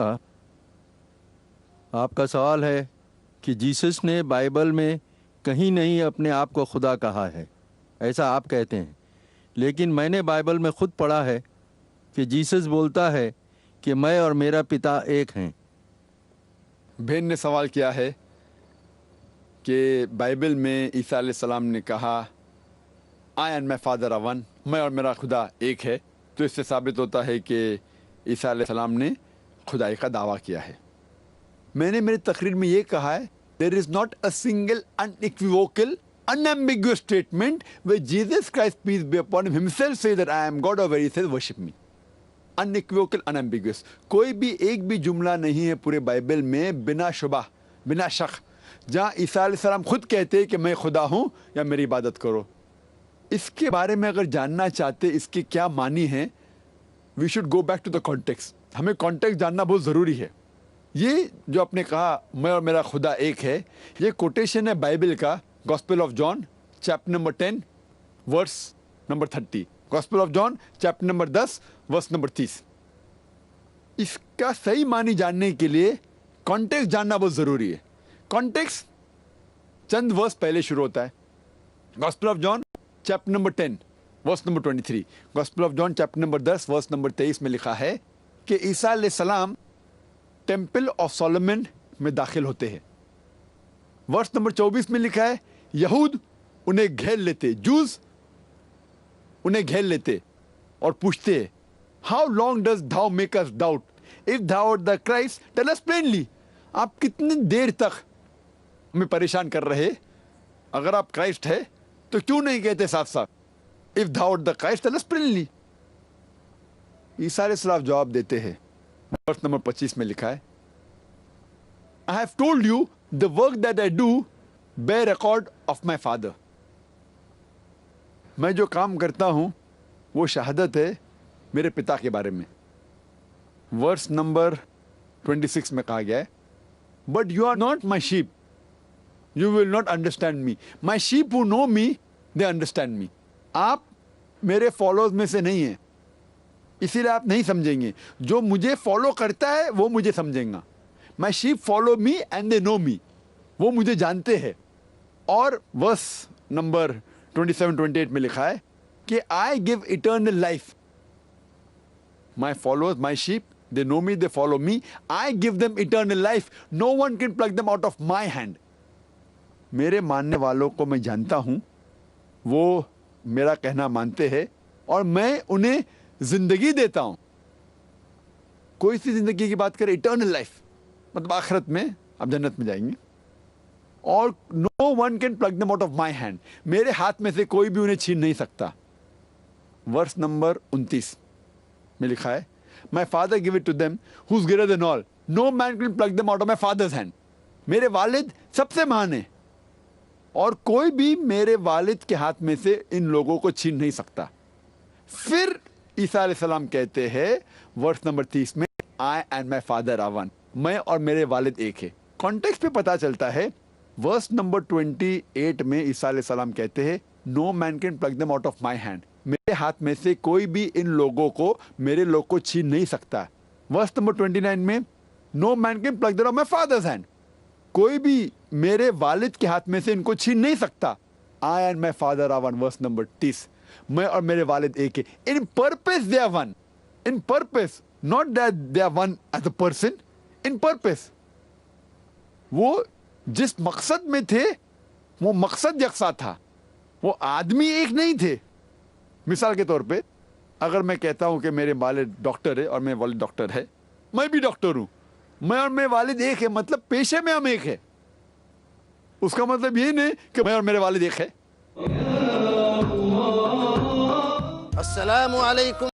आ, आपका सवाल है कि जीसस ने बाइबल में कहीं नहीं अपने आप को खुदा कहा है, ऐसा आप कहते हैं। लेकिन मैंने बाइबल में खुद पढ़ा है कि जीसस बोलता है कि मैं और मेरा पिता एक हैं। बहन ने सवाल किया है कि बाइबल में ईसा अलैहिस्सलाम ने कहा I and my father are one, मैं और मेरा खुदा एक है। तो इससे साबित होता है कि ईसा अलैहिस्सलाम ने खुदाई का दावा किया है। मैंने मेरी तकरीर में ये कहा है there is not a single unequivocal unambiguous statement where Jesus Christ peace be upon him himself say that I am God or where he says worship me. Unequivocal, unambiguous. कोई भी एक भी जुमला नहीं है पूरे बाइबल में बिना शुबा बिना शक जहाँ ईसा अलैहिस्सलाम खुद कहते हैं कि मैं खुदा हूँ या मेरी इबादत करो। इसके बारे में अगर जानना चाहते इसके क्या मानी है, we should go back to the context. हमें कॉन्टेक्स्ट जानना बहुत ज़रूरी है। ये जो आपने कहा मैं और मेरा खुदा एक है, ये कोटेशन है बाइबल का, Gospel of John chapter number 10 verse number 30। Gospel of John chapter number 10 verse number 30। इसका सही मानी जानने के लिए कॉन्टेक्स्ट जानना बहुत ज़रूरी है। कॉन्टेक्स्ट चंद वर्स पहले शुरू होता है। Gospel of John chapter number 10 verse number 23। Gospel of John chapter number 10 verse number 23 में लिखा है कि ईसा अलैहिस्सलाम टेम्पल ऑफ सोलोमन में दाखिल होते हैं। वर्स नंबर 24 में लिखा है यहूद उन्हें घेर लेते, जूस उन्हें घेर लेते और पूछते how long does thou make us doubt if thou are the Christ tell us plainly. आप कितनी देर तक हमें परेशान कर रहे, अगर आप क्राइस्ट है तो क्यों नहीं कहते साफ साफ if thou are the Christ tell us plainly. Isa अलैहिस्सलाम जवाब देते हैं, वर्स नंबर 25 में लिखा है I have told you the work that I do bear record of my father. मैं जो काम करता हूँ वो शहादत है मेरे पिता के बारे में। वर्स नंबर 26 में कहा गया है but you are not my sheep you will not understand me, my sheep who know me they understand me. आप मेरे फॉलोअर्स में से नहीं हैं, इसीलिए आप नहीं समझेंगे। जो मुझे फॉलो करता है वो मुझे समझेगा। My sheep follow me and they know me, वो मुझे जानते हैं। और वर्स नंबर 27-28 में लिखा है कि I give eternal life, my followers my sheep they know me they follow me, I give them eternal life, no one can pluck them out of my hand. मेरे मानने वालों को मैं जानता हूं, वो मेरा कहना मानते हैं और मैं उन्हें जिंदगी देता हूं। कोई सी जिंदगी की बात करें, इटर्नल लाइफ मतलब आखिरत में आप जन्नत में जाएंगे। और no one can pluck them out of my hand, मेरे हाथ में से कोई भी उन्हें छीन नहीं सकता। वर्स नंबर 29 में लिखा है my father give it to them who is greater than all, no man can pluck them out of my father's hand. मेरे वालिद सबसे महान है और कोई भी मेरे वालिद के हाथ में से इन लोगों को छीन नहीं सकता। फिर ईसा अलैहिस्सलाम कहते हैं वर्स नंबर 30 में I and my father are one, मैं और मेरे वालिद एक है। कॉन्टेक्स्ट पे पता चलता है वर्स नंबर 28 में ईसा अलैहिस्सलाम कहते हैं no man can pluck them out of my hand, मेरे हाथ में से कोई भी इन लोगों को मेरे लोग को छीन नहीं सकता। वर्स नंबर 29 में no man can pluck them out my father's hand, कोई भी मेरे वालिद के हाथ में से इनको छीन नहीं सकता। I and my father are one, verse number 30, मैं और मेरे वालिद एक है। In purpose they are one, in purpose, not that they are one as a person, in purpose. वो जिस मकसद में थे वो मकसद यकसा था, वो आदमी एक नहीं थे। मिसाल के तौर पे अगर मैं कहता हूं कि मेरे वालिद डॉक्टर है और मेरे वालिद डॉक्टर है, मैं भी डॉक्टर हूं, मैं और मेरे वालिद एक है, मतलब पेशे में हम एक है। उसका मतलब ये नहीं कि मैं और मेरे वालिद एक है। अस्सलामु अलैकुम।